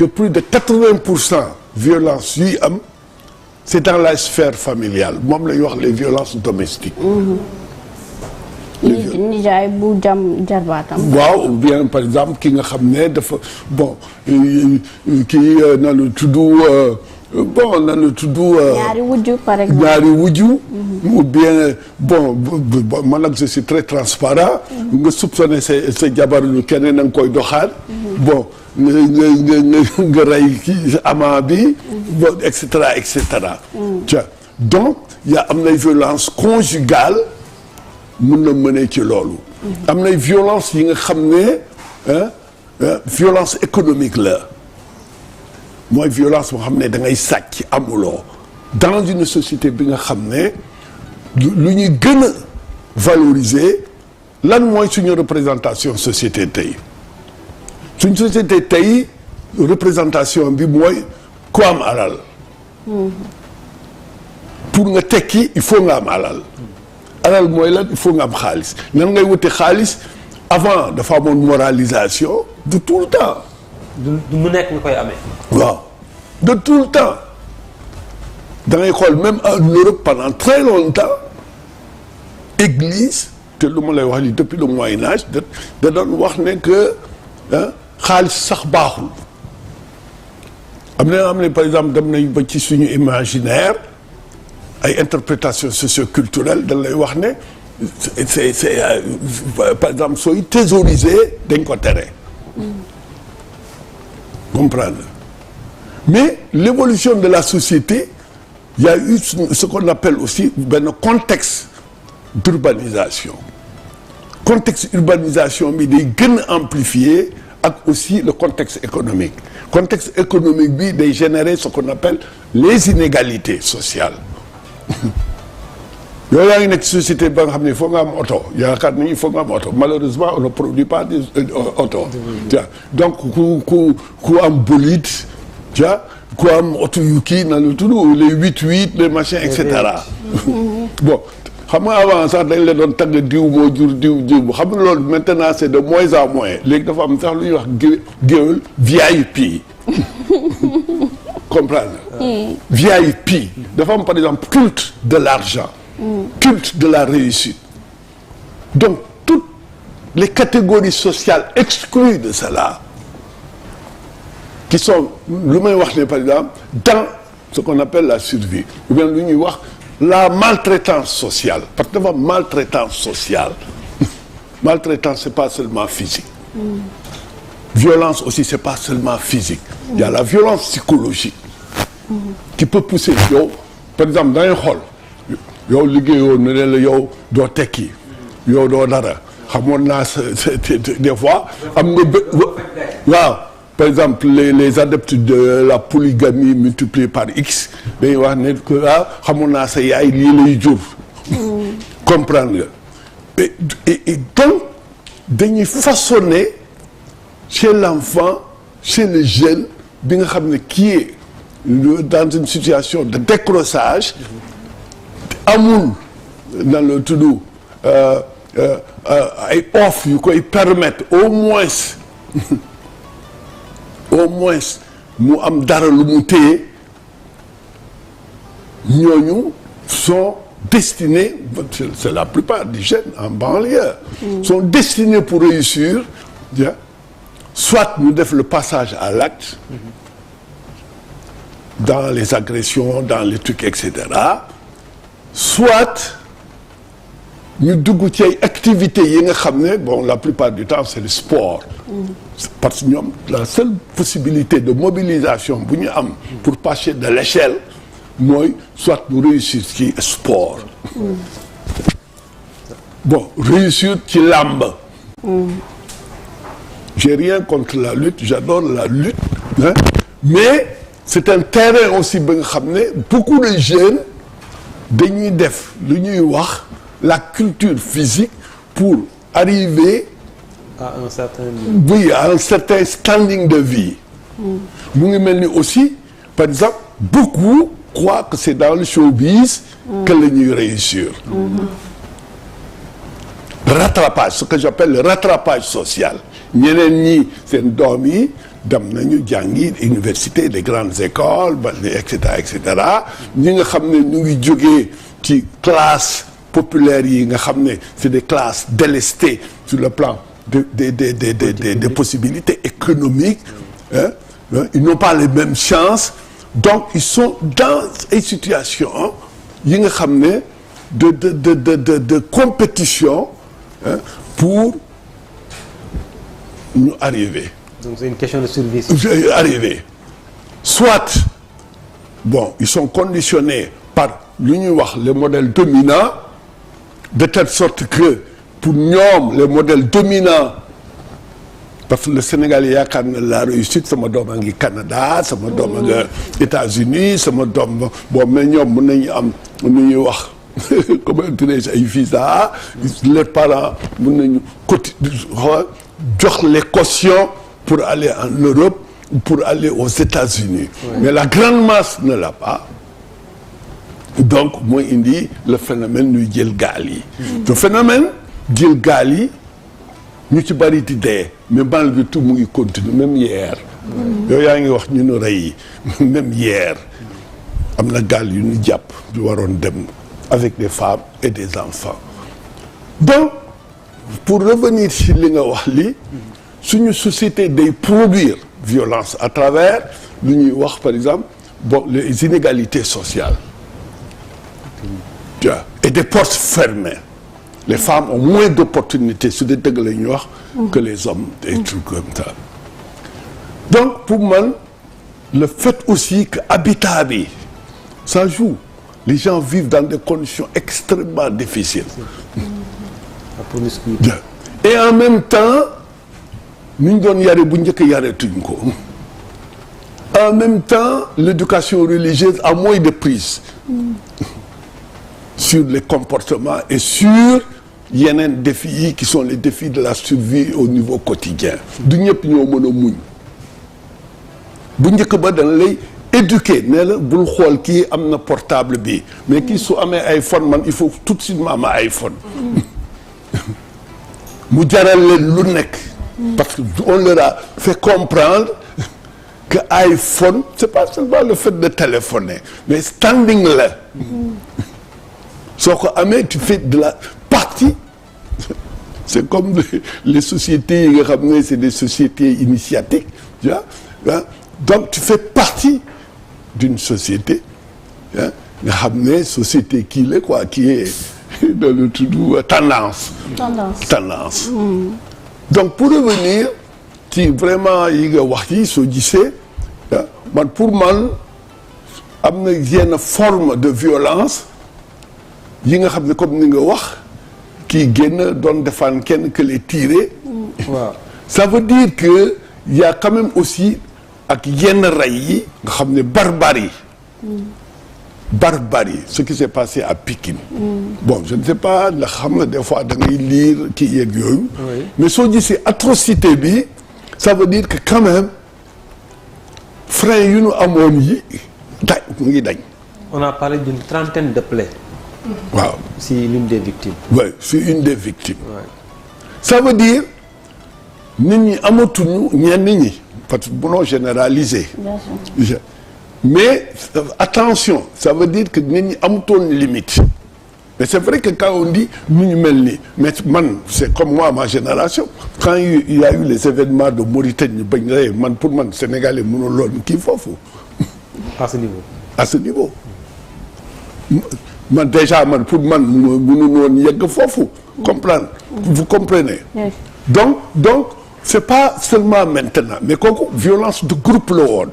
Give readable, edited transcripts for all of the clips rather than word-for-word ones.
que plus de 80% violence yuy am c'est dans la sphère familiale moom la ñuy wax les violences domestiques. nijaay bu jam jarbaatam. waaw ou bien par exemple ki nga xam ne dafa bon kii na lu tudd bon na lu tudd. ñaari wujju par exemple. ñaari wujju. ou bien bon man nag je suis très transparent. nga soupçonné sa jabar ñu keneen na nga koy doxaan. bon nga rey kii ama bi. bon et cetera et cetera. tiens donc y a am nay violence conjugale. mën na mënee ci loolu. am nay violence yi nga xam ne violence économique la mooy violence boo xam ne da ngay sàcc amuloo dans une société bi nga xam ne lu ñuy gën a valoriser lan mooy suñu représentation société tey suñu société tey représentation bi mooy ku am alal. pour nga tekki il faut nga am alal. alal mooy lan il faut nga am xaalis nan ngay wute xaalis avant dafa amoon moralisation de tout le temps. du mu nekk nga koy amee. waaw de tout le temps da ngay xool même en Europe pendant très longtemps église te lu ma lay wax li depuis le Moyen Âge da doon wax ne que xaalis sax baaxul am ne par exemple dem nañ ba ci suñu imaginaire. ay interprétation socio-culturelle dañ lay wax ne c'est par exemple sooy thésauriser dañ ko tere. comprendre mais l'évolution de la société il y a eu ce qu'on appelle aussi benn contexte d'urbanisation contexte urbanisation bi day gën a amplifier ak aussi le contexte économique bi day générer ce qu'on appelle les inégalités sociales. yow yaa ngi nekk société ba nga xam ne il faut nga am oto yaakaar nañu il faut nga am oto malheureusement on ne produit pas des oto donc ku am bolide ku am oto yu kii na lu tudd les 8-8 les machins et cetera bon xam nga avant sax dañ la doon tagg diw moo jur diw xam nga loolu maintenant c'est de moins en moins léegi dafa am sax lu ñuy wax géwél VIP comprendre VIP dafa am par exemple culte de l'argent culte de la réussite donc toutes les catégories sociales exclues de cela qui sont lu may wax ne par exemple dans ce qu'on appelle la survie ou bien lu ñuy wax la maltraitance sociale parce que dafa am maltraitance sociale maltraitance c'est pas seulement physique violence aussi c'est pas seulement physique il y a la violence psychologique qui peut pousser yow par exemple dangay xool yow liggéeyoo ne la yow doo tekki yow doo dara xamoon naa des fois am nga waaw par exemple les adeptes de la polygamie multipliée par X dañuy wax ne que xamoon naa sa yaay lii lay jur comprendre nga et donc dañuy façonner chez l'enfant chez le jeune bi nga xam ne qui est dans une situation de décrochage amul dans le tudd ay offre yu koy permettre au moins mu am dara lu mu téye ñooñu sont destinés c'est la plupart des jeunes en banlieue sont destinés pour réussir soit ñu def le passage à l'acte dans les agressions dans les trucs etc soit ñu dugg ci ay activités yi nga xam ne bon la plupart du temps c'est le sport parce que ñoom la seule possibilité de mobilisation bu ñu am pour passer de l'échelle mooy soit ñu réussir ci sport bon réussir ci làmb j'ai rien contre la lutte j'adore la lutte hein? Mais c'est un terrain aussi ba nga xam ne beaucoup de jeunes dañuy def lu ñuy wax la culture physique pour arriver à un certain oui à un certain standing de vie mu ngi mel ni aussi par exemple beaucoup croient que c'est dans le showbiz que la ñuy réussir rattrapage ce que j'appelle le rattrapage social ñeneen ñi seen doom yi dem nañu jàngi université les grandes écoles ba et cetera ñi nga xam ne ñu ngi jógee ci classe populaire yi nga xam ne c'est des classes délestées sur le plan des possibilités économiques hein, ils n'ont pas les mêmes chances donc ils sont dans une situation yi nga xam ne de compétition hein, pour ñu arriver. Donc c'est une question de survie. Arriver soit bon ils sont conditionnés par lu ñuy wax les modèles dominants de telle sorte que pour ñoom les modèles dominants parce que le Sénégal yaakaar na la réussite sama doom a ngi Canada sama doom a nga États-Unis sama doom bon mais ñoom mën nañu am nu ñuy wax comment dirais-je ay visa leurs parents mën nañu jox les cautions pour aller en Europe ou pour aller aux États-Unis mais la grande masse ne l'a pas donc mooy indi le phénomène ñuy jël gaal yi le phénomène jël gaal yi ñu ci bari di dee mais malgré tout mu ngi continuer même hier yow yaa ngi wax ñu nu rey yi même hier am na gaal yu ñu jàpp yu waroon dem avec des femmes et des enfants donc pour revenir ci li nga wax li suñu société day produire violence à travers lu ñuy wax par exemple bon les inégalités sociales et des portes fermées les femmes ont moins d'opportunités su dee dëgg la ñuy wax que les hommes des trucs comme ça donc pour man le fait aussi que habitat bi ça joue les gens vivent dans des conditions extrêmement difficiles et en même temps ni ñu doon yare bu njëkk yaretuñ ko en même temps l'éducation religieuse a moins de prise sur les comportements et sur yeneen défis yi qui sont les défis de la survie au niveau quotidien du ñëpp ñoo mën a muñ bu njëkk ba dana lay éduquer ne la bul xool kii am na portable bi mais kii su amee iPhone man il faut tout de suite ma am iPhone mu jaral leen lu nekk parce que on leur a fait comprendre que iPhone c'est pas seulement le fait de téléphoner mais standing la soo ko amee tu fais de la partie c'est comme les sociétés yi nga xam ne c'est des sociétés initiatiques tu vois donc tu fais partie d'une société nga xam ne société kii la quoi qui est dans le tudd tendance. Donc pour revenir ci vraiment yi nga wax yi soo gisee man pour man am na yenn forme de violence yi nga xam ne comme ni nga wax kii génn doon defaan kenn que les tirer. waaw ça veut dire que y a quand même aussi ak yenn rey yi nga xam ne barbarie ce qui s'est passé à Pikine bon je ne sais pas ndax xam nga des fois da ngay lire kii yeeg yooyu mais soo gisee atrocité bi ça veut dire que quand même frein yu ñu amoon yi dañ mu ngi dañ. On a parlé d'une trentaine de plaies. waaw si l'une des victimes. oui c'est une des victimes. Ouais. Ça veut dire nit ñi amatuñu ñenn ñi parce que munoo généraliser. Bien sûr. Mais attention ça veut dire que nit ñi amutoon limite mais c'est vrai que quand on dit nu ñu mel nii mais man c'est comme moi ma génération quand il y a eu les événements de Mauritanie bañ rey man pour man Sénégalais mënul loon kii foofu. À ce niveau. À ce niveau man déjà man pour man mënul woon yegg foofu. comprendre vous comprenez. Yes. donc c'est pas seulement maintenant mais kooku violence de groupe la woon.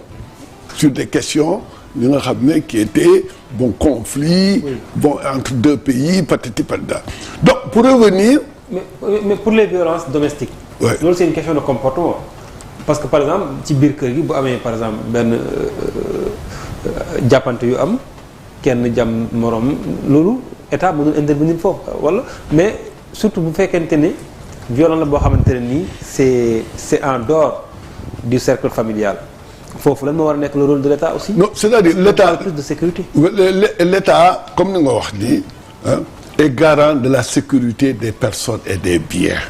Sur des questions yi nga xam ne qui étaient bon conflit bon entre deux pays patati patata donc pour revenir. mais pour les violences domestiques. Ouais. loolu c'est une question de comportement parce que par exemple ci biir kër gi bu amee par exemple benn jàppante yu am kenn jam moroom loolu état mënul intervenir foofu wala mais surtout bu fekkente ne violence la boo xamante ne nii c'est en dehors du cercle familial. foofu lan moo war a nekk le rôle de l'État aussi. non c'est-à-dire l'État plus de sécurité. l'État comme ni nga wax nii est garant de la sécurité des personnes et des biens.